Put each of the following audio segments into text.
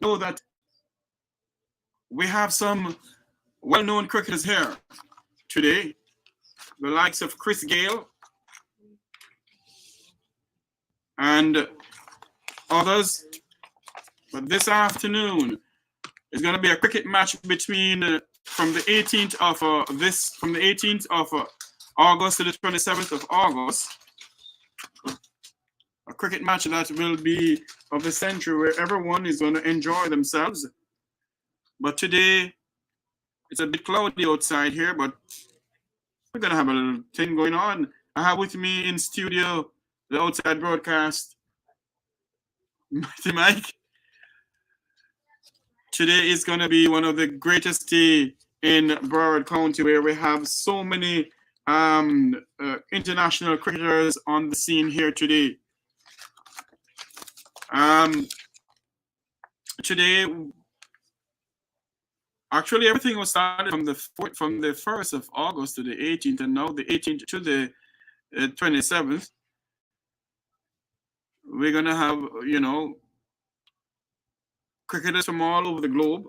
know that we have some well-known cricketers here today, the likes of Gayle and others. But this afternoon is going to be a cricket match between from the 18th of August to the 27th of August. A cricket match that will be of the century where everyone is going to enjoy themselves. But today it's a bit cloudy outside here, but we're going to have a little thing going on. I have with me in studio the outside broadcast, Mighty Mike. Today is going to be one of the greatest days in Broward County, where we have so many international cricketers on the scene here today. Today, actually, everything was started from the 1st of August to the 18th, and now the 18th to the 27th. We're gonna have, cricketers from all over the globe.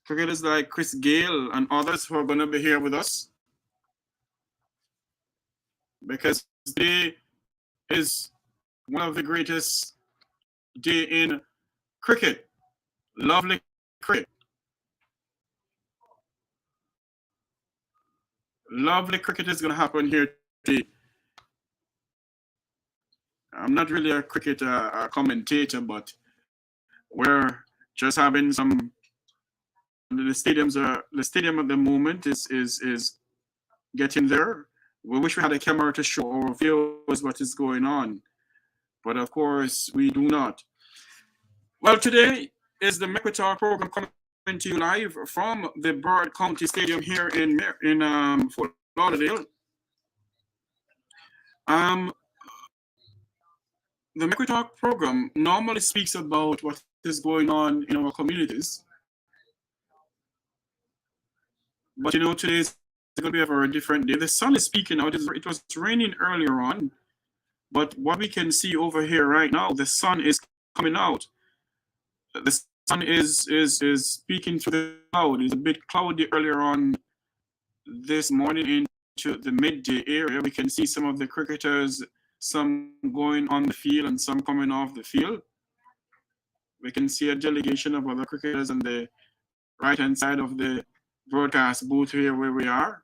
Cricketers like Gayle and others who are gonna be here with us, because today is one of the greatest day in cricket. Lovely cricket. Lovely cricket is going to happen here today. I'm not really a cricket commentator, but we're just having some. The stadium at the moment is getting there. We wish we had a camera to show our viewers what is going on, but of course we do not. Well, today is the Mequitalk program coming to you live from the Broward County Stadium here in Fort Lauderdale. The Mequitalk program normally speaks about what is going on in our communities, but today is going to be a very different day. The sun is speaking out. It was raining earlier on, but what we can see over here right now, the sun is coming out. The sun is speaking through the cloud. It's a bit cloudy earlier on this morning into the midday area. We can see some of the cricketers, some going on the field and some coming off the field. We can see a delegation of other cricketers on the right-hand side of the broadcast booth here where we are.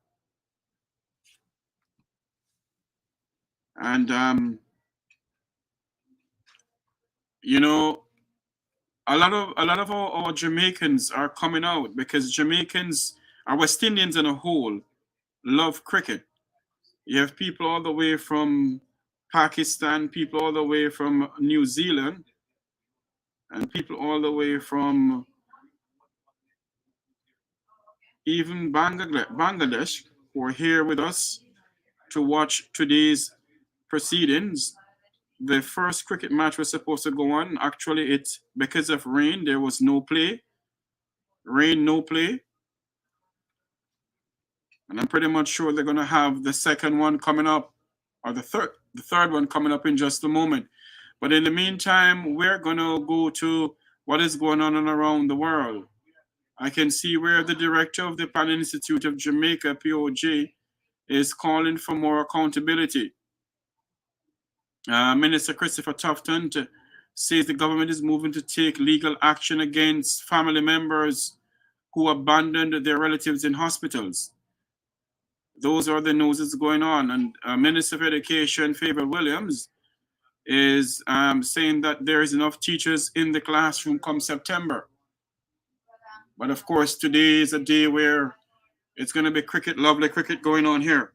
And, a lot of our Jamaicans are coming out, because Jamaicans, our West Indians in a whole, love cricket. You have people all the way from Pakistan, people all the way from New Zealand, and people all the way from even Bangladesh, who are here with us to watch today's proceedings. The first cricket match was supposed to go on. Actually, because of rain, there was no play. Rain, no play. And I'm pretty much sure they're going to have the second one coming up, or the third one coming up in just a moment. But in the meantime, we're going to go to what is going on around the world. I can see where the director of the Pan Institute of Jamaica, POJ, is calling for more accountability. Minister Christopher Tufton says the government is moving to take legal action against family members who abandoned their relatives in hospitals. Those are the news that's going on. And Minister of Education, Favour Williams, is saying that there is enough teachers in the classroom come September. But of course, today is a day where it's going to be cricket, lovely cricket going on here.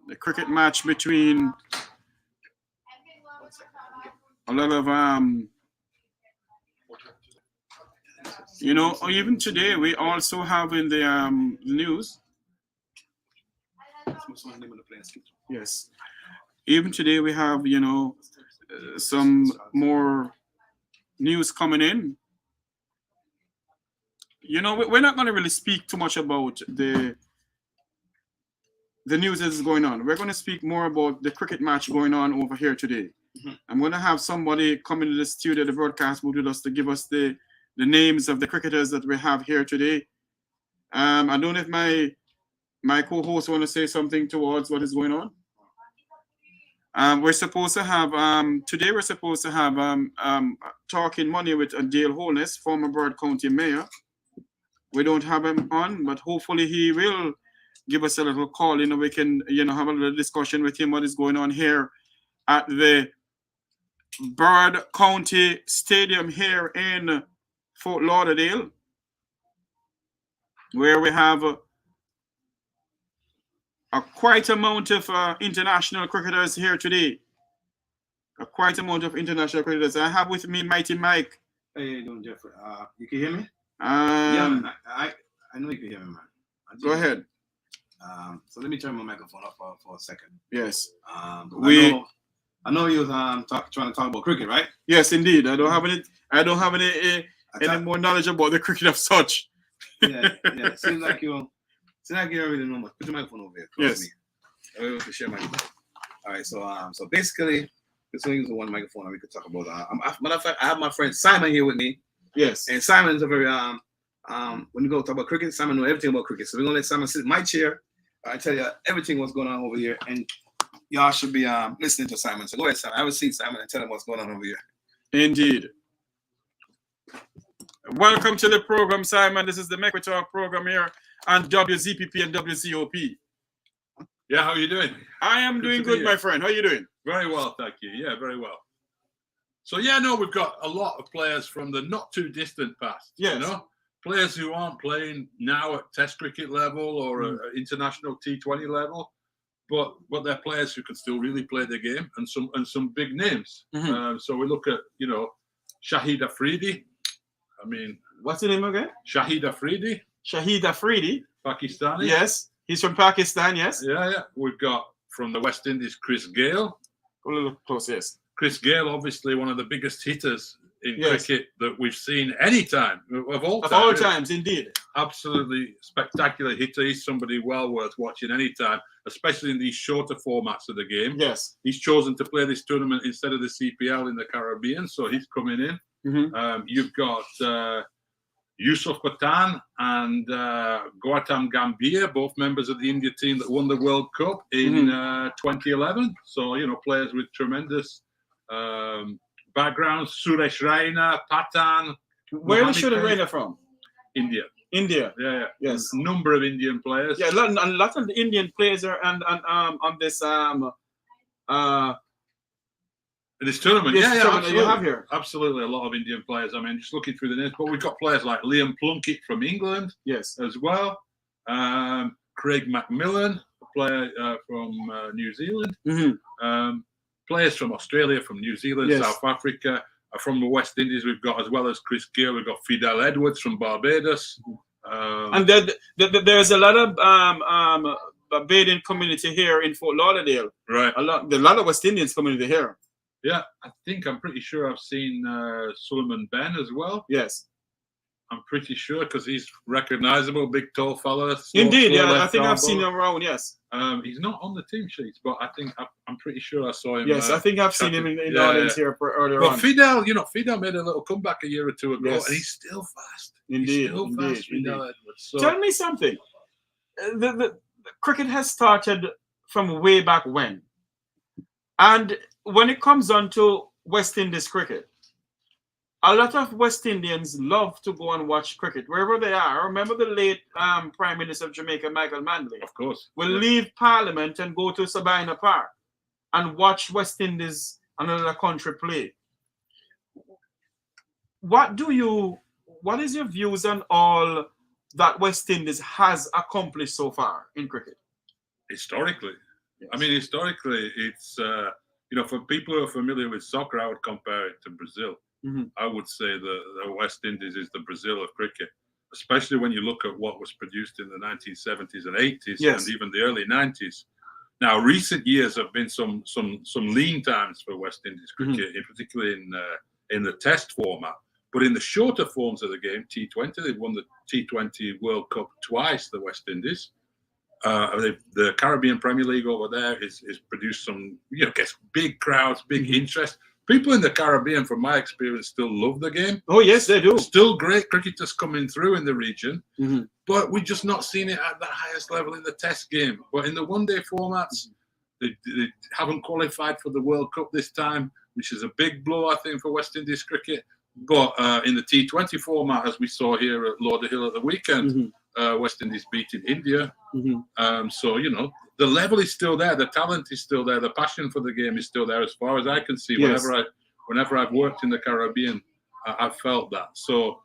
The cricket match between a lot of even today we also have in the news. Yes, even today we have some more news coming in. We're not going to really speak too much about the news that is going on. We're going to speak more about the cricket match going on over here today. I'm going to have somebody come into the studio, the broadcast booth with us, to give us the names of the cricketers that we have here today. I don't know if my co-host want to say something towards what is going on. We're supposed to have today. We're supposed to have talking money with Gayle Holness, former Broward County Mayor. We don't have him on, but hopefully he will give us a little call. We can have a little discussion with him what is going on here at the Broward County Stadium here in Fort Lauderdale, where we have a quite amount of international cricketers here today. A quite amount of international cricketers. I have with me Mighty Mike. How you doing, Jeffrey? You can hear me? Yeah, man. I know you can hear me, man. Go ahead. So let me turn my microphone off for a second. Yes. I know you was trying to talk about cricket, right? Yes, indeed. I don't have any more knowledge about the cricket of such. Yeah. Seems like you don't really know much. Put your microphone over here. Yes. I'm able to share my microphone. All right. So basically, this one uses one microphone, and we could talk about. Matter of fact, I have my friend Simon here with me. Yes. And Simon's a very when you go talk about cricket, Simon knows everything about cricket. So we're gonna let Simon sit in my chair. I tell you everything what's going on over here, and y'all should be listening to Simon. So go ahead, Simon. Have a seat, Simon, and tell him what's going on over here. Indeed. Welcome to the program, Simon. This is the Make We Talk program here on WZPP and WZOP. Yeah, how are you doing? I am doing good, my friend. How are you doing? Very well, thank you. Yeah, very well. So we've got a lot of players from the not too distant past. Yes. Players who aren't playing now at Test cricket level or international T20 level, but they're players who can still really play the game, and some big names. So we look at Shahid Afridi. I mean, what's the name again? Shahid Afridi. Shahid Afridi. Pakistani. Yes, he's from Pakistan. Yes. Yeah. We've got from the West Indies Chris Gayle. A little close, yes. Chris Gayle, obviously one of the biggest hitters in cricket that we've seen any time of all time. Of all times, indeed. Absolutely spectacular hitter. He's somebody well worth watching any time, especially in these shorter formats of the game. Yes. He's chosen to play this tournament instead of the CPL in the Caribbean, so he's coming in. You've got Yusuf Pathan and Gautam Gambhir, both members of the India team that won the World Cup in 2011. So, players with tremendous backgrounds. Suresh Raina, Pathan. Where is Suresh Raina from? India. India. Yeah. Yes. A number of Indian players. Yeah, a lot of the Indian players are on this this tournament, tournament you have here. Absolutely, a lot of Indian players. I mean, just looking through the names, but we've got players like Liam Plunkett from England, yes, as well. Craig McMillan, a player from New Zealand. Players from Australia, from New Zealand, yes. South Africa, from the West Indies. We've got, as well as Chris Gayle, we've got Fidel Edwards from Barbados. And there's a lot of Barbadian community here in Fort Lauderdale. Right. A lot of West Indians community here. Yeah, I'm pretty sure I've seen Suleiman Ben as well. Yes. I'm pretty sure because he's recognizable, big tall fella. Indeed, yeah, I think I've seen him around, yes. He's not on the team sheets, but I'm pretty sure I saw him. Yes, I think I've seen him in the audience here earlier on. But Fidel, Fidel made a little comeback a year or two ago, and he's still fast. Indeed, He's still fast. So, tell me something. The cricket has started from way back when. And when it comes on to West Indies cricket, a lot of West Indians love to go and watch cricket wherever they are. I remember the late Prime Minister of Jamaica, Michael Manley, of course, will leave Parliament and go to Sabina Park and watch West Indies and another country play. What is your views on all that West Indies has accomplished so far in cricket? Historically, yes. I mean, historically, it's for people who are familiar with soccer, I would compare it to Brazil. I would say the West Indies is the Brazil of cricket, especially when you look at what was produced in the 1970s and 80s, yes. and even the early 90s. Now, recent years have been some lean times for West Indies cricket, particularly in the Test format. But in the shorter forms of the game, T20, they've won the T20 World Cup twice, the West Indies. The Caribbean Premier League over there is produced some, gets big crowds, big interest. People in the Caribbean, from my experience, still love the game. Oh, yes, they do. Still great cricketers coming through in the region, but we're just not seeing it at the highest level in the Test game. But in the one-day formats, they haven't qualified for the World Cup this time, which is a big blow, I think, for West Indies cricket. But in the T20 format, as we saw here at Lauderhill at the weekend, West Indies beating India. So, the level is still there. The talent is still there. The passion for the game is still there as far as I can see. Yes. Whenever I've worked in the Caribbean, I've felt that. So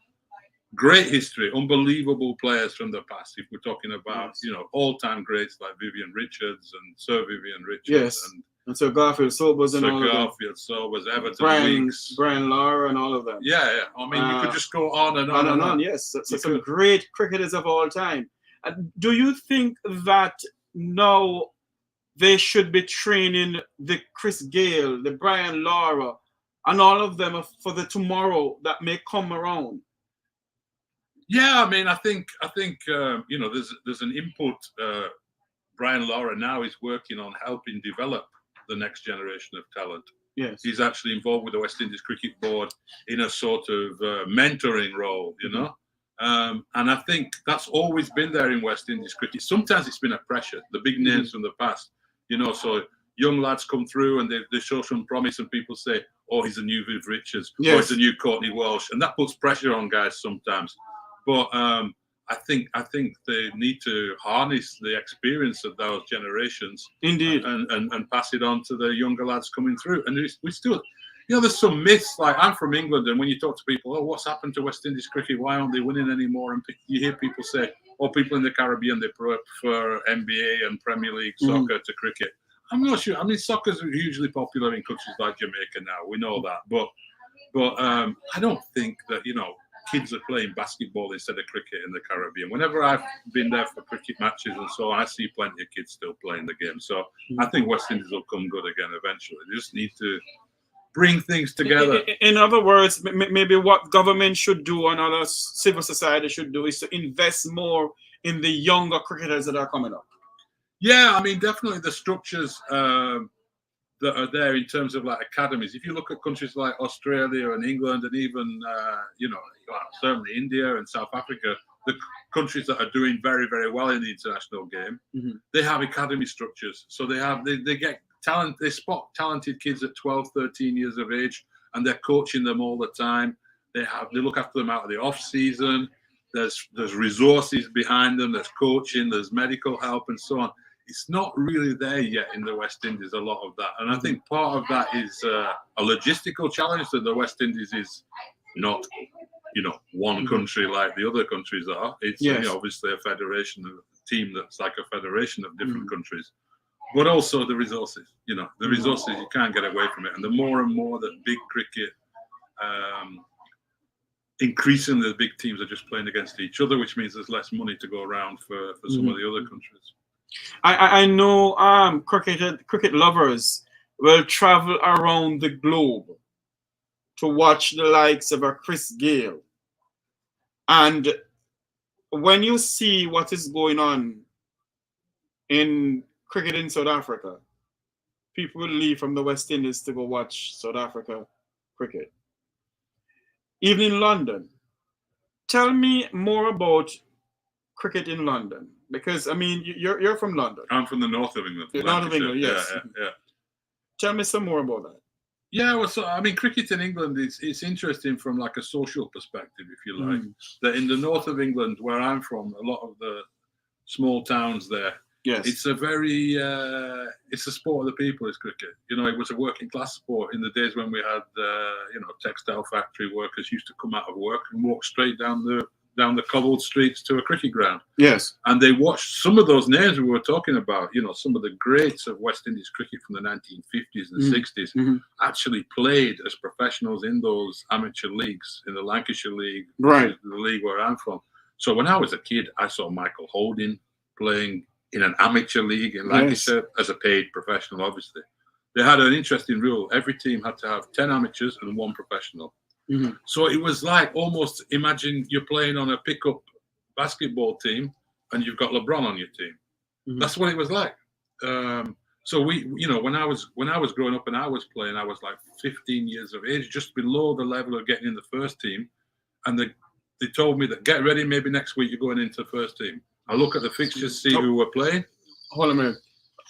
great history, unbelievable players from the past. If we're talking about, all-time greats like Vivian Richards and Sir Vivian Richards. Yes. And Sir Garfield Sobers and all of them. Sir Garfield Sobers, Everton Weeks. Brian Lara and all of them. Yeah. I mean, you could just go on and on. And on, yes. So some great cricketers of all time. Do you think that now they should be training the Chris Gayle, the Brian Lara, and all of them for the tomorrow that may come around? Yeah, I mean, I think there's an input. Brian Lara now is working on helping develop the next generation of talent. Yes, he's actually involved with the West Indies Cricket Board in a sort of mentoring role, and I think that's always been there in West Indies cricket. Sometimes it's been a pressure, the big names from the past, so young lads come through and they show some promise and people say, oh, he's a new Viv Richards, or he's a new Courtney Walsh, and that puts pressure on guys sometimes. But I think they need to harness the experience of those generations, indeed, and pass it on to the younger lads coming through. And we still, there's some myths. Like, I'm from England, and when you talk to people, oh, what's happened to West Indies cricket? Why aren't they winning anymore? And you hear people say, oh, people in the Caribbean, they prefer NBA and Premier League soccer to cricket. I'm not sure. I mean, soccer's hugely popular in countries like Jamaica now. We know that, but I don't think that kids are playing basketball instead of cricket in the Caribbean. Whenever I've been there for cricket matches and so on, I see plenty of kids still playing the game. So I think West Indies will come good again eventually. They just need to bring things together. In other words, maybe what government should do and other civil society should do is to invest more in the younger cricketers that are coming up. Yeah, I mean, definitely the structures that are there in terms of like academies. If you look at countries like Australia and England and even, certainly India and South Africa, the countries that are doing very, very well in the international game, they have academy structures. So they get talent, they spot talented kids at 12, 13 years of age, and they're coaching them all the time. They look after them out of the off season. There's resources behind them. There's coaching, there's medical help and so on. It's not really there yet in the West Indies, a lot of that. And I think part of that is a logistical challenge, that the West Indies is not, one country like the other countries are. It's obviously a federation, a team that's like a federation of different countries. But also the resources, the resources, you can't get away from it. And the more and more that big cricket, increasingly the big teams are just playing against each other, which means there's less money to go around for some of the other countries. I know cricket lovers will travel around the globe to watch the likes of a Chris Gayle. And when you see what is going on in cricket in South Africa, people will leave from the West Indies to go watch South Africa cricket. Even in London. Tell me more about cricket in London. Because, I mean, you're from London. I'm from the north of England. North of England, yes. Yeah. Tell me some more about that. Yeah, well, so, I mean, cricket in England, it's interesting from like a social perspective, if you like. That in the north of England, where I'm from, a lot of the small towns there, it's a very, it's a sport of the people, is cricket. It was a working class sport in the days when we had, textile factory workers used to come out of work and walk straight down the cobbled streets to a cricket ground. Yes. And they watched some of those names we were talking about, some of the greats of West Indies cricket from the 1950s and 60s actually played as professionals in those amateur leagues, in the Lancashire League, the league where I'm from. So when I was a kid, I saw Michael Holding playing in an amateur league in Lancashire as a paid professional, obviously. They had an interesting rule. Every team had to have 10 amateurs and 1 professional. So it was like, almost imagine you're playing on a pickup basketball team and you've got LeBron on your team. That's what it was like. So when I was growing up and I was playing, I was like 15 years of age, just below the level of getting in the first team, and they told me that get ready, maybe next week you're going into the first team. I look at the fixtures, see who we're playing. Hold on a minute.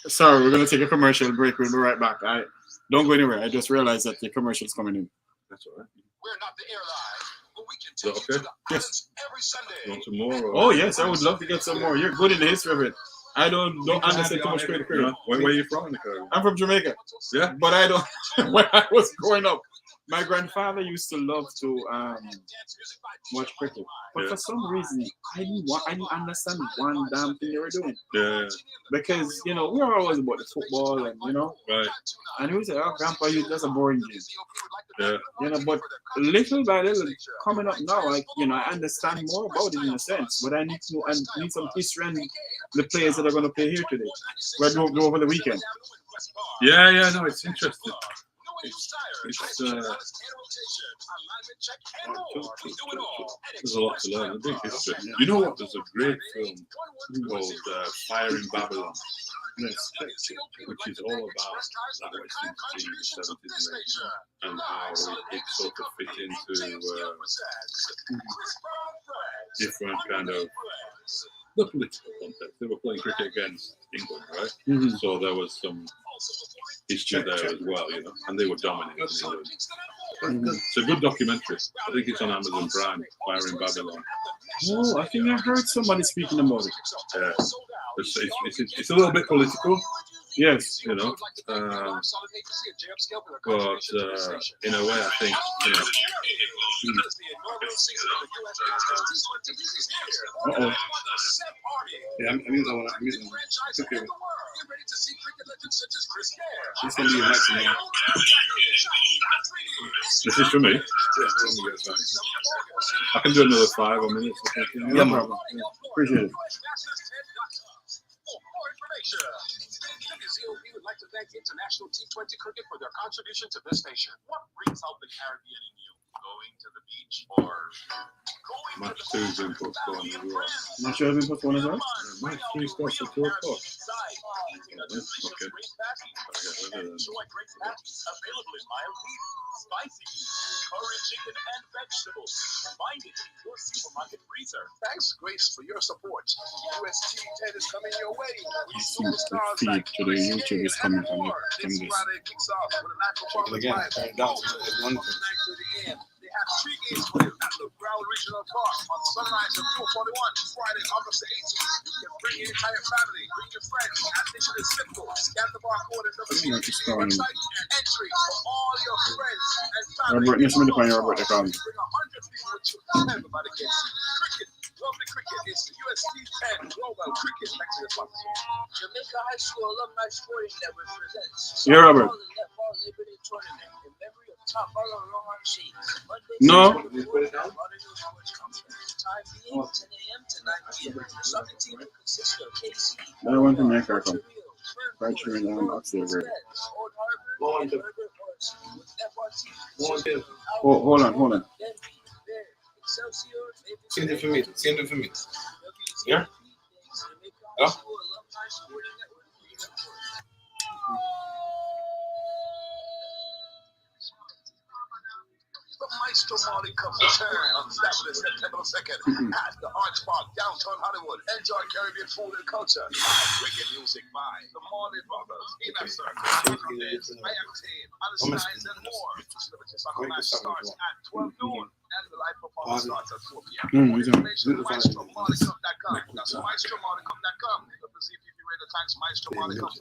Sorry, we're gonna take a commercial break. We'll be right back. I don't go anywhere. I just realized that the commercial's coming in. That's all right. We're not the airline, but we can take Okay. you to the islands every Sunday. Want some more? Oh yes, I would love to get some more. You're good in the history of it. I don't understand too much credit. Where are you from in the Caribbean? I'm from Jamaica. Yeah. But I don't. When I was growing up, my grandfather used to love to watch cricket, but for some reason, I didn't understand one damn thing they were doing. Yeah. Because we were always about the football and Right. and he would say, "Oh, Grandpa, that's a boring game." Yeah. But little by little, coming up now, I understand more about it in a sense. But I need to know, and need some history and the players that are going to play here today. We're going to go over the weekend. Yeah. No, it's interesting. There's a lot to learn. A big history. You know what? There's a great film called Fire in Babylon, which is all about that West Indies team in the 70s and how it sort of fit into different kind of the political context. They were playing cricket against England, right? Mm-hmm. So there was some history there as well, and they were dominating England. It's a good documentary. I think it's on Amazon Prime, Fire in Babylon. Oh, I think I heard somebody speaking about it. Yeah. It's a little bit political. Yes. But in a way, I think, Uh-oh. Yeah, I'm using that one. It's okay. It's going to be a nice one. This is for me. I can do another 5 or minutes. No problem. Appreciate it. WZOP would like to thank International T20 Cricket for their contribution to this station. What brings out the Caribbean in you? Going to the beach or going Match to 2 the has been postponed as well. Match 2 has been postponed as well? Match 3 starts at 2 o'clock. Okay. Enjoy great patties available in mild heat, spicy meat, curry chicken, and vegetables. Find it in your supermarket freezer. Thanks, Grace, for your support. UST 10 is coming your way. I think the feed to the YouTube is coming from This this. Friday kicks off with a night performance Again, by turn it down. It's one thing. 9:30 a.m. They have 3 games for you at the Broward Regional Park on Sunrise at 441, Friday, August the 18th. You can bring your entire family, bring your friends. Admission is simple. Scan the barcode and WCC website and entry for all your friends and family. Robert, listen to the point, Robert, they call me. Bring 100 people with you. Everybody gets cricket. Lovely cricket is UST 10 Global Cricket Mexican sponsor. Jamaica High School Alumni Sporting Network presents Yeah, Robert. Netball Labor Day Tournament in memory of top baller Rohan Sheikh. No. Time being 10 a.m. to 9 p.m. The soccer team will consist of KC, That one from America come. Right here in upstairs. Old Harbor, Go on and to- Herbert Horse with netball teams. Go on to- Hold on. Denby, Bear, Excelsior, Maple Send it for me. Send it for me. WZOP, Yeah? Jamaica Yeah? High School Alumni Sporting Network. The Maestro Marley Cup return on Saturday, September 2nd at the Arch Park, downtown Hollywood. Enjoy Caribbean food and culture. Reggae music by the Marley Brothers, Inner Circle, Hernandez, I Am Team, Alice Steins, and more. Celebrity soccer match starts at 12 noon and the live performance starts at 4 p.m. More information at MaestroMarleyCup.com. That's MaestroMarleyCup.com. The ZPP Radio Times Maestro Marley Cup.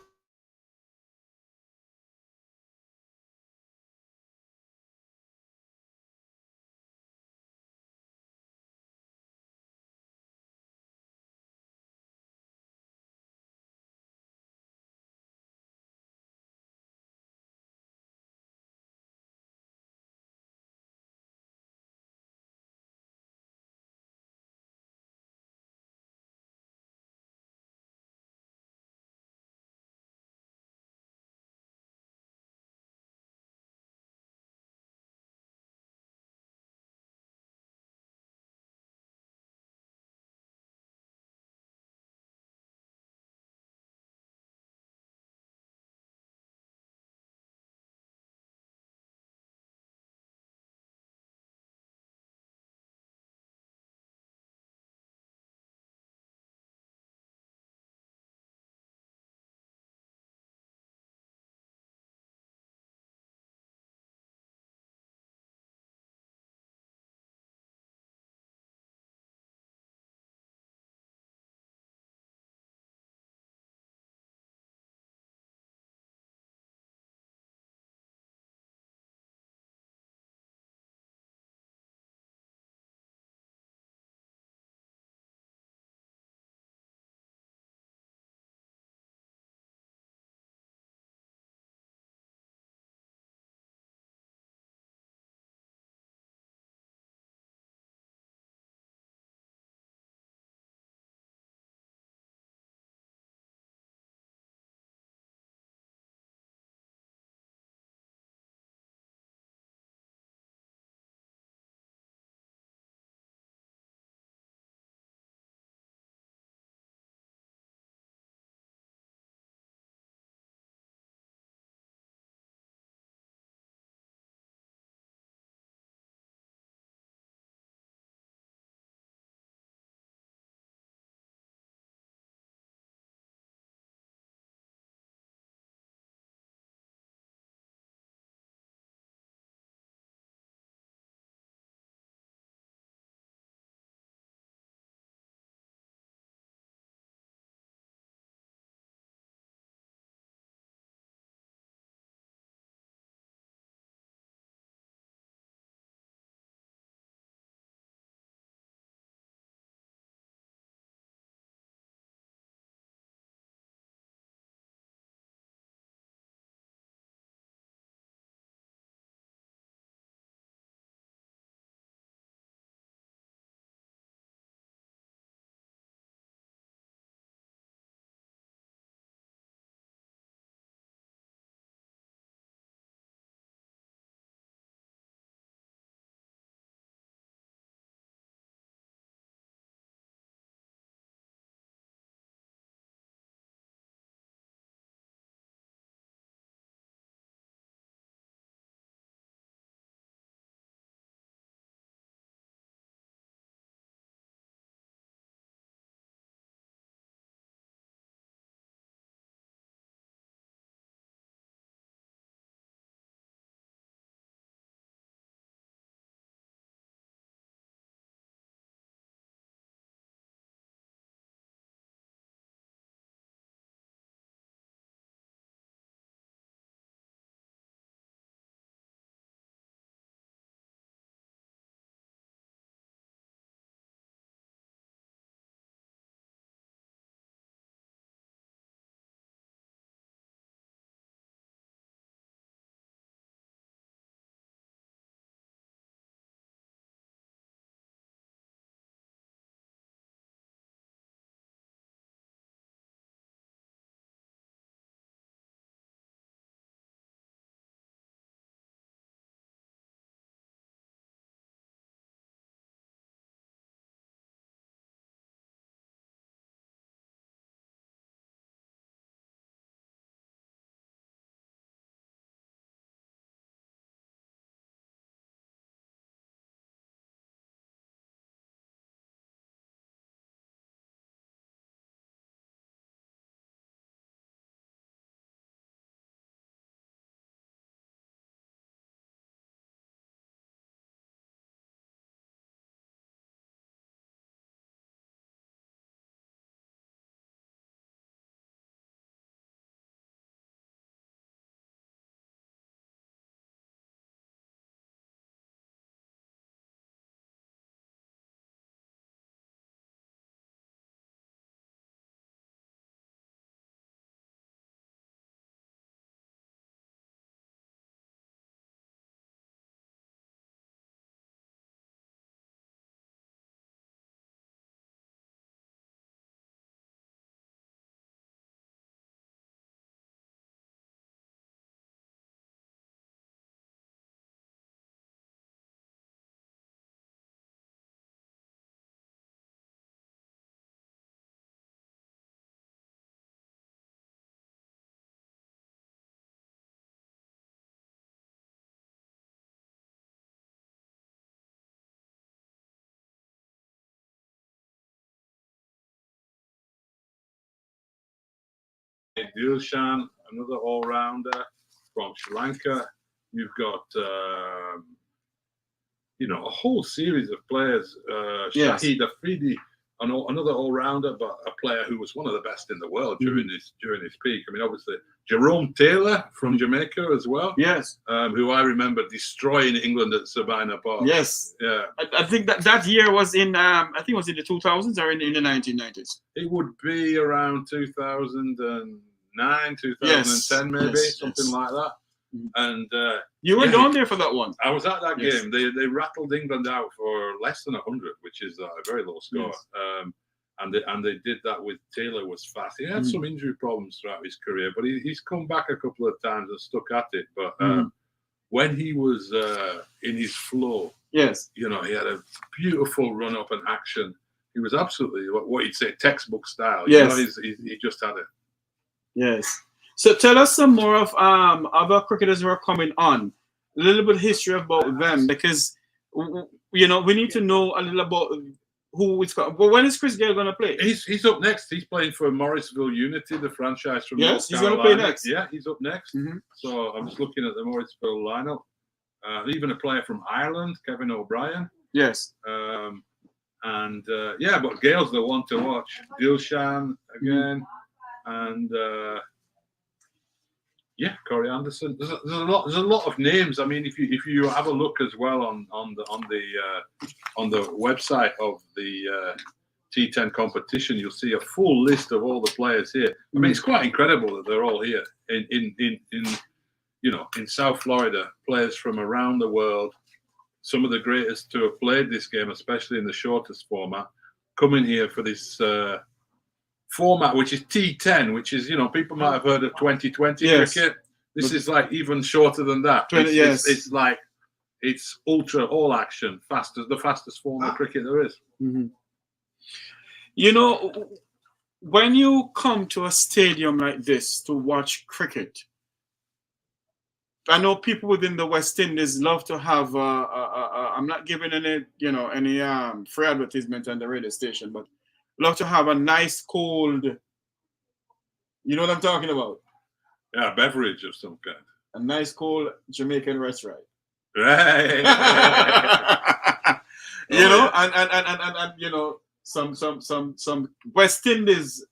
Dilshan, another all-rounder from Sri Lanka. You've got, a whole series of players. Yes. Shahid Afridi, another all-rounder, but a player who was one of the best in the world during his peak. I mean, obviously, Jerome Taylor from Jamaica as well. Yes. Who I remember destroying England at Sabina Park. Yes. Yeah. I think that year was in I think it was in the 2000s or in the 1990s. It would be around 2009, 2010, maybe something like that. And you were down there for that one. I was at that game. They rattled England out for less than 100, which is a very low score. Yes. And they did that with Taylor. Was fast. He had some injury problems throughout his career, but he's come back a couple of times and stuck at it. But when he was in his flow, yes, he had a beautiful run up and action. He was absolutely what you'd say textbook style. Yes, he just had it. Yes. So tell us some more of other cricketers who are coming on. A little bit of history about them, because we need to know a little about who it's got. But when is Chris Gayle going to play? He's up next. He's playing for Morrisville Unity, the franchise from North he's Carolina. going to play next. Yeah, he's up next. So I'm just looking at the Morrisville lineup. Even a player from Ireland, Kevin O'Brien. Yes. But Gale's the one to watch. Dilshan again, and Corey Anderson. There's a lot of names. I mean, if you have a look as well on the website of the T10 competition, you'll see a full list of all the players here. I mean, it's quite incredible that they're all here in South Florida. Players from around the world, some of the greatest to have played this game, especially in the shortest format, coming here for this format, which is T10, which is, people might have heard of 2020 cricket. This is like even shorter than that. It's like, it's ultra all action, the fastest form of cricket there is. When you come to a stadium like this to watch cricket, I know people within the West Indies love to have I'm not giving any free advertisement on the radio station, but love to have a nice cold, you know what I'm talking about? Yeah, beverage of some kind. A nice cold Jamaican restaurant. Right. Some West Indies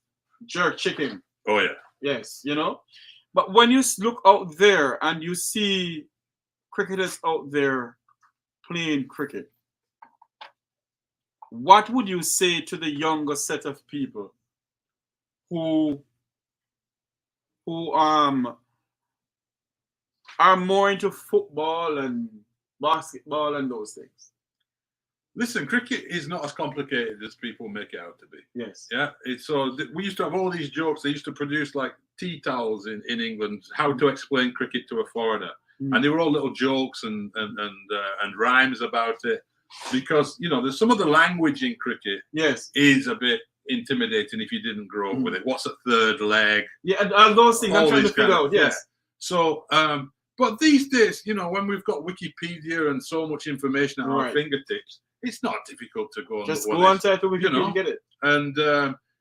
jerk chicken. Oh yeah. Yes, But when you look out there and you see cricketers out there playing cricket, what would you say to the younger set of people who are more into football and basketball and those things? Listen, cricket is not as complicated as people make it out to be. Yes. Yeah. We used to have all these jokes. They used to produce like tea towels in England, how to explain cricket to a foreigner, and they were all little jokes and rhymes about it, because there's some of the language in cricket. Yes. Is a bit intimidating if you didn't grow up with it. What's a third leg? Yeah, and all those things I'm trying to figure out. Yes. Yeah. So, but these days, when we've got Wikipedia and so much information at our fingertips, it's not difficult to go and just go on to Wikipedia and get it. And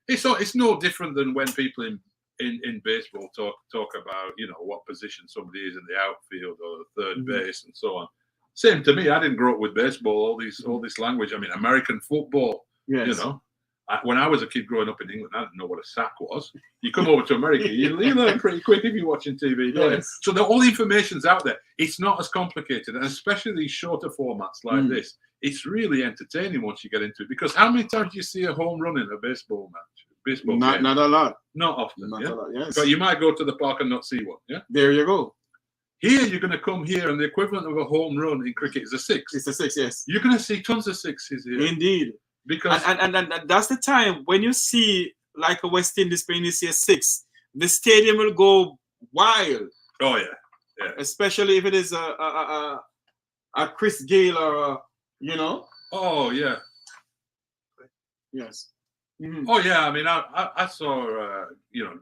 it's no different than when people in baseball talk about what position somebody is in the outfield or the third base and so on. Same to me. I didn't grow up with baseball. All this language. I mean, American football. Yes. When I was a kid growing up in England, I didn't know what a sack was. You come over to America, you learn pretty quick if you're watching TV. Yes. So all the information's out there. It's not as complicated, and especially these shorter formats like this. It's really entertaining once you get into it, because how many times do you see a home run in a baseball match? Not a lot. Not often. Not a lot, yes. But you might go to the park and not see one. Yeah. There you go. Here you're going to come here, and the equivalent of a home run in cricket is a six. It's a six, yes. You're going to see tons of sixes here. Indeed. Because and that's the time when you see like a West Indies playing, you see a six, the stadium will go wild. Oh yeah. Especially if it is a Chris Gayle or Oh yeah. Yes. Oh yeah. I mean, I saw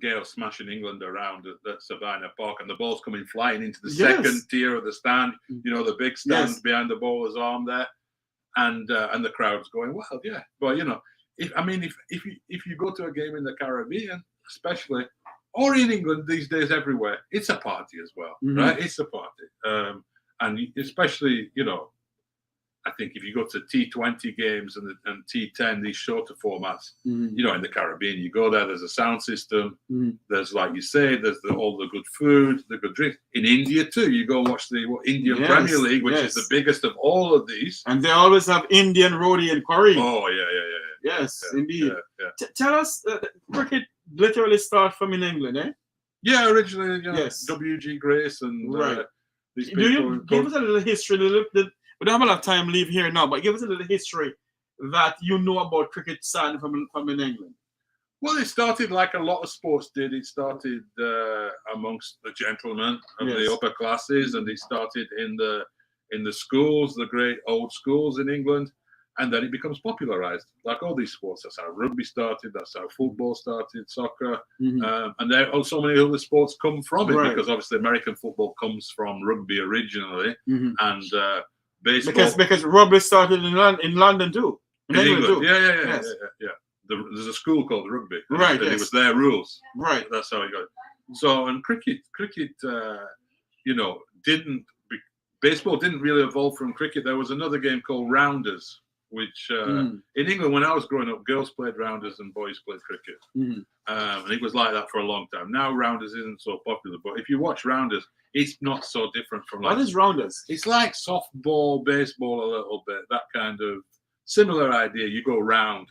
Gayle smashing England around at Sabina Park, and the ball's coming flying into the second tier of the stand. The big stand behind the bowler's arm there. And the crowd's going wild, yeah. But if you go to a game in the Caribbean, especially, or in England these days everywhere, it's a party as well, right? It's a party. And especially, you know, I think if you go to T20 games and T10, these shorter formats, you know, in the Caribbean, you go there, there's a sound system. There's, like you say, there's all the good food, the good drinks. In India, too, you go watch the Indian Premier League, which is the biggest of all of these. And they always have Indian roti and curry. Oh, yeah. Yes, indeed. Yeah. Tell us, cricket literally started from in England, eh? Yeah, originally, you know, W.G. Grace and these people. Do you give us a little history? We don't have a lot of time to leave here now, but give us a little history that you know about cricket starting from in England. Well, it started like a lot of sports did. It started amongst the gentlemen of the upper classes, and it started in the schools, the great old schools in England, and then it becomes popularized. Like all these sports, that's how rugby started, that's how football started, soccer, and there are so many other sports come from it because obviously American football comes from rugby originally, and baseball. Because rugby started in London too. In England too. Yeah. There's a school called rugby. Right. And it was their rules. Right. That's how it got. So, and cricket, you know, baseball didn't really evolve from cricket. There was another game called rounders, which in England, when I was growing up, girls played rounders and boys played cricket. And it was like that for a long time. Now rounders isn't so popular, but if you watch rounders, it's not so different from what is rounders? It's like softball, baseball a little bit, that kind of similar idea. You go round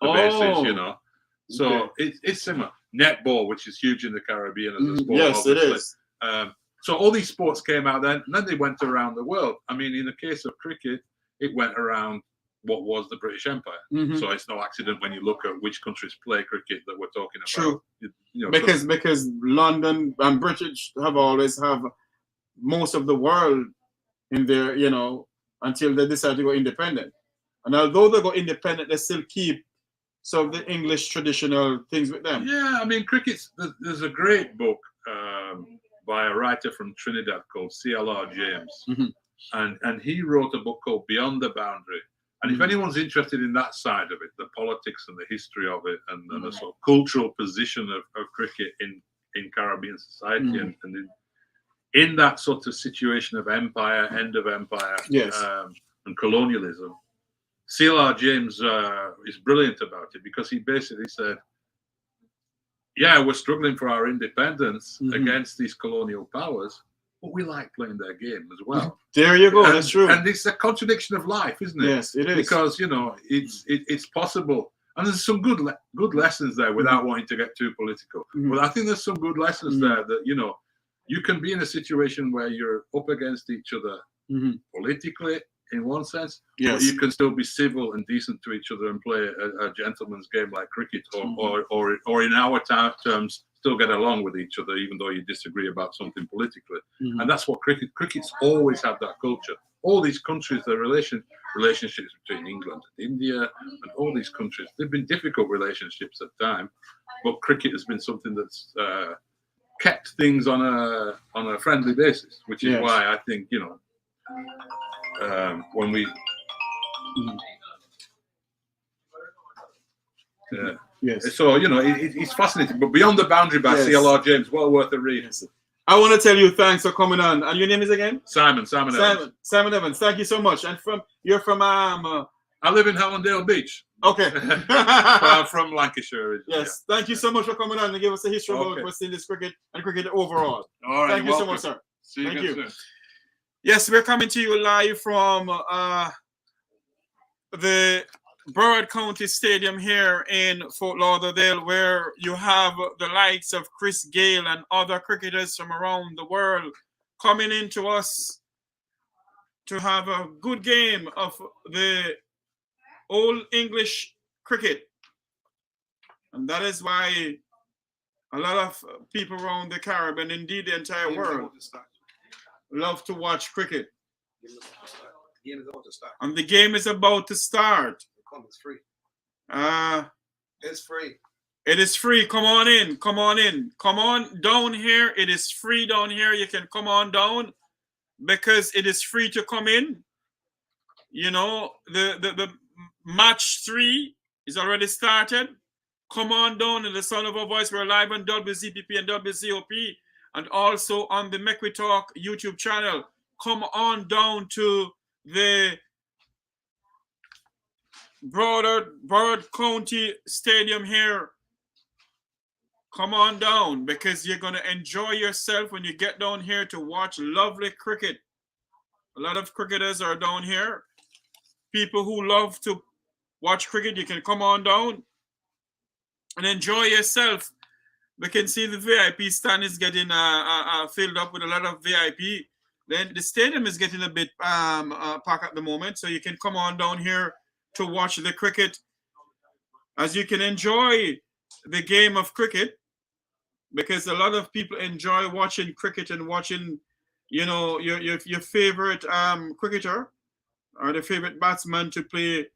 the bases, you know. So it's similar. Netball, which is huge in the Caribbean as a sport. Yes, obviously. it is. So all these sports came out then, and then they went around the world. I mean, in the case of cricket, it went around what was the British Empire. So it's no accident when you look at which countries play cricket that we're talking about. True. You know, because London and British have always have most of the world in their, you know, until they decide to go independent. And although they go independent, they still keep some of the English traditional things with them. Yeah, I mean, there's a great book by a writer from Trinidad called C.L.R. James. And he wrote a book called Beyond the Boundary. And if anyone's interested in that side of it, the politics and the history of it, and the sort of cultural position of cricket in Caribbean society, and in that sort of situation of empire, end of empire, and colonialism, C.L.R. James is brilliant about it, because he basically said, yeah, we're struggling for our independence against these colonial powers, but we like playing their game as well. There you go. That's true. And it's a contradiction of life, isn't it? Yes, it is. Because, you know, it's possible. And there's some good lessons there without wanting to get too political. But I think there's some good lessons there that, you know, you can be in a situation where you're up against each other politically, in one sense, but you can still be civil and decent to each other and play a gentleman's game like cricket, or in our terms, still get along with each other, even though you disagree about something politically. And that's what cricket's always had, that culture. All these countries, the relationships between England and India and all these countries, they've been difficult relationships at times, but cricket has been something that's kept things on a friendly basis, which is why I think, you know, when we so, you know, it's fascinating. But Beyond the Boundary by C.L.R. James, well worth a read. I want to tell you thanks for coming on. And your name is again? Simon Evans. Simon Evans. Thank you so much. And you're from I live in Hallandale Beach. Okay. I'm from Lancashire. Yes. Thank you so much for coming on and give us a history about West Indies cricket and cricket overall. All right. Thank you so much, sir. See you again soon. Yes, we're coming to you live from the Broward County Stadium here in Fort Lauderdale, where you have the likes of Gayle and other cricketers from around the world coming into us to have a good game of the Old English cricket. And that is why a lot of people around the Caribbean, indeed the entire world, love to watch cricket. And the game is about to start. It's free. It's free. It is free. Come on in. Come on in. Come on down here. It is free down here. You can come on down because it is free to come in. You know, the match 3 is already started. Come on down in the sound of our voice. We're live on WZPP and WZOP and also on the Make We Talk YouTube channel. Come on down to the Broward County Stadium here. Come on down because you're going to enjoy yourself when you get down here to watch lovely cricket. A lot of cricketers are down here. People who love to watch cricket, you can come on down and enjoy yourself. We can see the VIP stand is getting filled up with a lot of VIP. Then the stadium is getting a bit packed at the moment, so you can come on down here to watch the cricket. As you can enjoy the game of cricket, because a lot of people enjoy watching cricket and watching, you know, your favorite cricketer or the favorite batsman to play,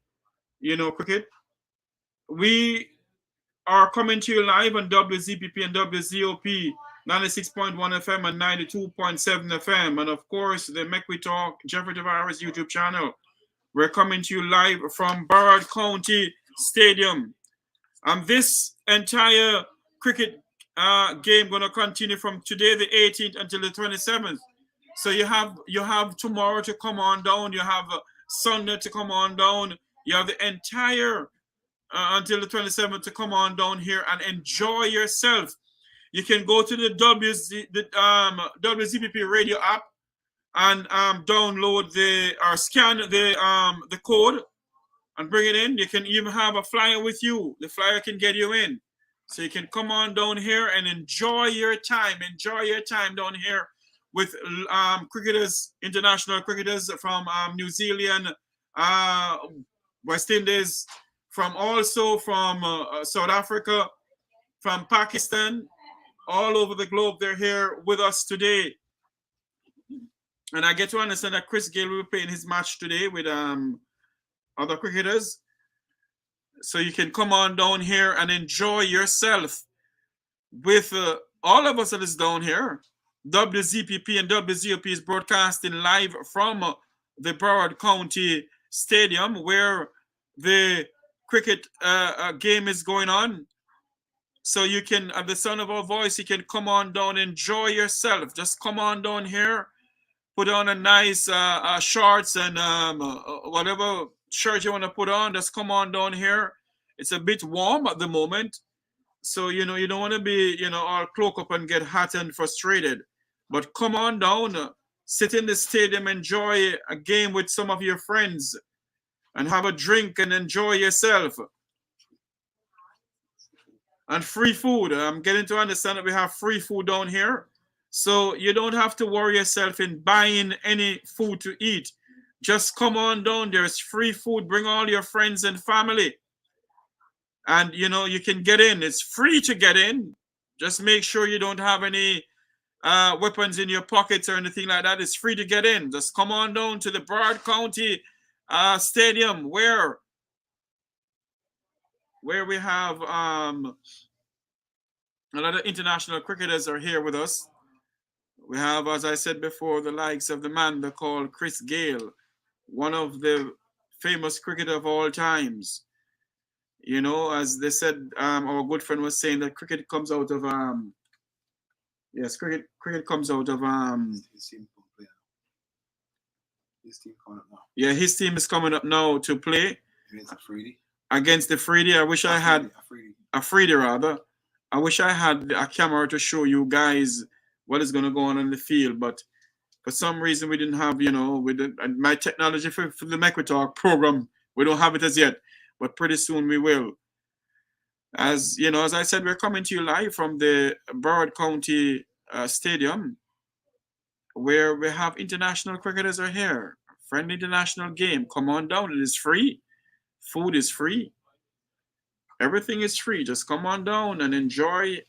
you know, cricket. We are coming to you live on WZPP and WZOP 96.1 FM and 92.7 FM, and of course the Make We Talk Jeffrey Tavares YouTube channel. We're coming to you live from Broward County Stadium. And this entire cricket game going to continue from today, the 18th, until the 27th. So you have tomorrow to come on down. You have Sunday to come on down. You have the entire until the 27th to come on down here and enjoy yourself. You can go to the WZPP radio app and download or scan the code and bring it in. You can even have a flyer with you. The flyer can get you in. So you can come on down here and enjoy your time. Enjoy your time down here with cricketers, international cricketers from New Zealand, West Indies, from South Africa, from Pakistan, all over the globe. They're here with us today. And I get to understand that Chris Gayle will be playing his match today with other cricketers. So you can come on down here and enjoy yourself with all of us that is down here. WZPP and WZOP is broadcasting live from the Broward County Stadium where the cricket game is going on. So you can, at the sound of our voice, you can come on down, enjoy yourself. Just come on down here, put on a nice shorts and whatever shirt you want to put on. Just come on down here. It's a bit warm at the moment. So, you know, you don't want to be, you know, all cloak up and get hot and frustrated. But come on down, sit in the stadium, enjoy a game with some of your friends and have a drink and enjoy yourself. And free food. I'm getting to understand that we have free food down here. So you don't have to worry yourself in buying any food to eat. Just come on down. There's free food. Bring all your friends and family. And, you know, you can get in. It's free to get in. Just make sure you don't have any weapons in your pockets or anything like that. It's free to get in. Just come on down to the Broward County Stadium where we have a lot of international cricketers are here with us. We have, as I said before, the likes of the man they call Chris Gayle, one of the famous cricketer of all times. You know, as they said, our good friend was saying that cricket comes out of cricket comes out of His team coming up now. Yeah, his team is coming up now to play against the Freedy. I wish I had a Freedy rather. I wish I had a camera to show you guys what is going to go on in the field, but for some reason we didn't have, you know, my technology for the Make We Talk program, we don't have it as yet, but pretty soon we will. As you know, as I said, we're coming to you live from the Broward County Stadium, where we have international cricketers are here. Friendly international game. Come on down. It is free. Food is free. Everything is free. Just come on down and enjoy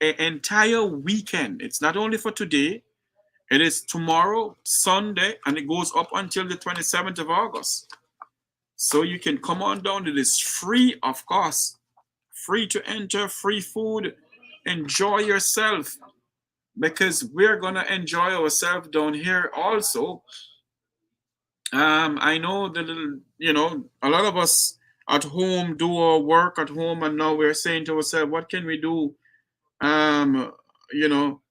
an entire weekend. It's not only for today. It is tomorrow, Sunday, and it goes up until the 27th of August. So you can come on down. It is free, of course. Free to enter, free food. Enjoy yourself. Because we're going to enjoy ourselves down here also. I know that, you know, a lot of us at home, do our work at home, and now we're saying to ourselves, what can we do, you know,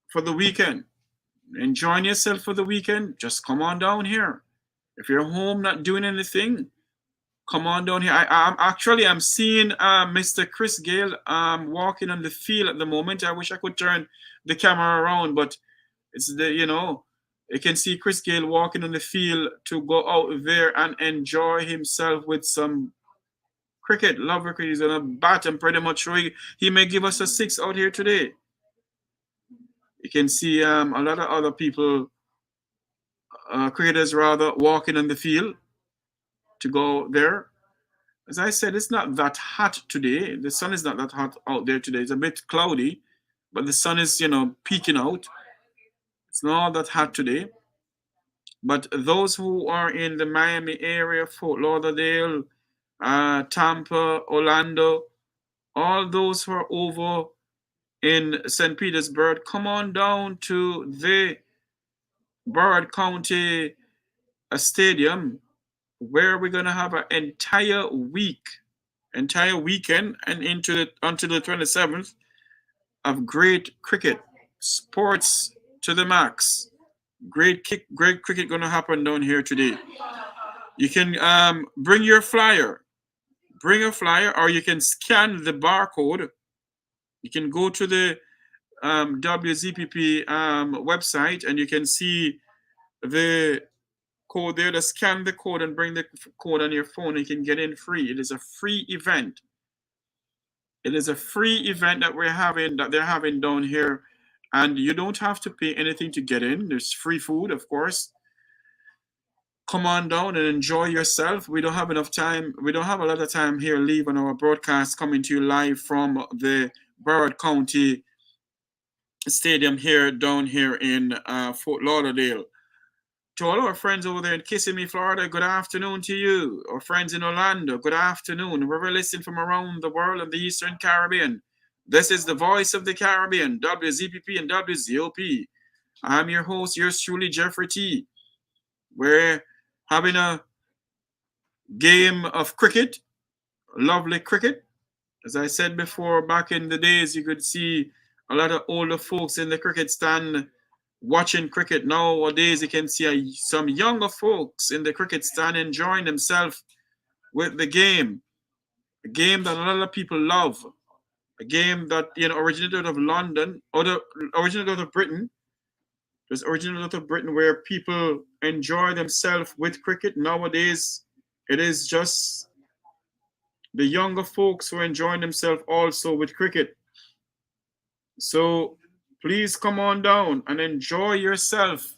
for the weekend? Enjoying yourself for the weekend, just come on down here. If you're home not doing anything, come on down here. I'm seeing Mr. Chris Gayle walking on the field at the moment. I wish I could turn the camera around, but it's you can see Chris Gayle walking on the field to go out there and enjoy himself with some cricket. Lovely cricket. He's gonna bat and pretty much sure he may give us a 6 out here today. You can see a lot of other people, cricketers rather, walking on the field to go there. As I said, it's not that hot today. The sun is not that hot out there today. It's a bit cloudy, but the sun is, peeking out. It's not that hot today. But those who are in the Miami area, Fort Lauderdale, Tampa, Orlando, all those who are over in St. Petersburg, come on down to the Broward County Stadium, where we're gonna have an entire weekend, and until the 27th of great cricket, sports to the max. Great cricket gonna happen down here today. You can bring your flyer. Bring a flyer, or you can scan the barcode. You can go to the WZPP website, and you can see the code there. To scan the code and bring the code on your phone, you can get in free. It is a free event. It is a free event that they're having down here, and you don't have to pay anything to get in. There's free food, of course. Come on down and enjoy yourself. We don't have enough time. We don't have a lot of time here live on our broadcast, coming to you live from the Broward County Stadium here down here in Fort Lauderdale. To all our friends over there in Kissimmee, Florida, good afternoon to you. Our friends in Orlando, good afternoon. Whoever listening from around the world and the Eastern Caribbean, this is the Voice of the Caribbean, WZPP and WZOP. I'm your host, yours truly, Jeffrey T. We're having a game of cricket, lovely cricket. As I said before, back in the days, you could see a lot of older folks in the cricket stand watching cricket. Nowadays, you can see some younger folks in the cricket stand enjoying themselves with the game. A game that a lot of people love. A game that originated out of London, originated out of Britain. It was originated out of Britain, where people enjoy themselves with cricket. Nowadays, it is just the younger folks who are enjoying themselves also with cricket. So please come on down and enjoy yourself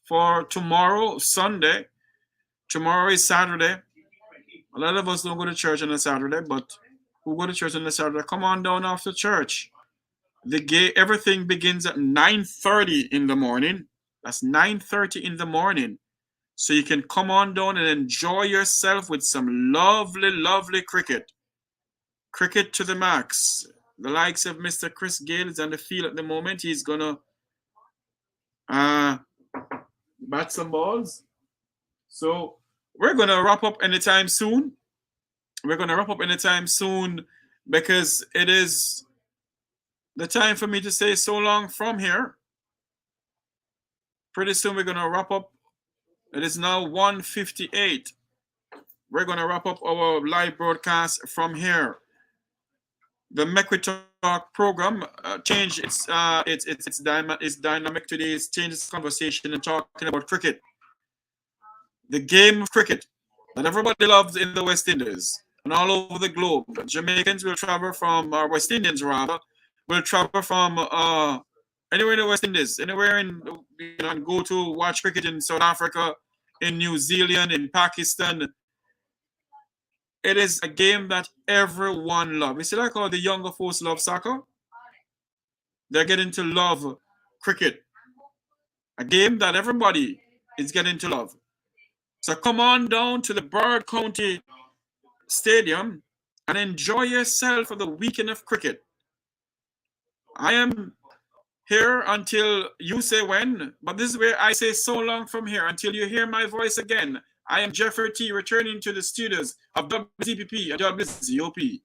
for tomorrow, Sunday. Tomorrow is Saturday. A lot of us don't go to church on a Saturday, but who go to church on a Saturday, come on down after church. Everything begins at 9:30 in the morning. That's 9:30 in the morning. So you can come on down and enjoy yourself with some lovely, lovely cricket. Cricket to the max. The likes of Mr. Chris Gayle is on the field at the moment. He's gonna bat some balls. So we're gonna wrap up anytime soon. Because it is the time for me to say so long from here. Pretty soon we're gonna wrap up. It is now 1:58. We're gonna wrap up our live broadcast from here. The Mecwi Talk program changed its dynamic today. It's changed its conversation and talking about cricket. The game of cricket that everybody loves in the West Indies and all over the globe. Jamaicans will travel from, West Indians rather, will travel from anywhere in the West Indies, anywhere and go to watch cricket in South Africa, in New Zealand, in Pakistan. It is a game that everyone loves. You see, like how the younger folks love soccer? They're getting to love cricket. A game that everybody is getting to love. So come on down to the Broward County Stadium and enjoy yourself for the weekend of cricket. I am here until you say when, but this is where I say so long from here until you hear my voice again. I am Jeffrey T, returning to the studios of WZPP and WZOP.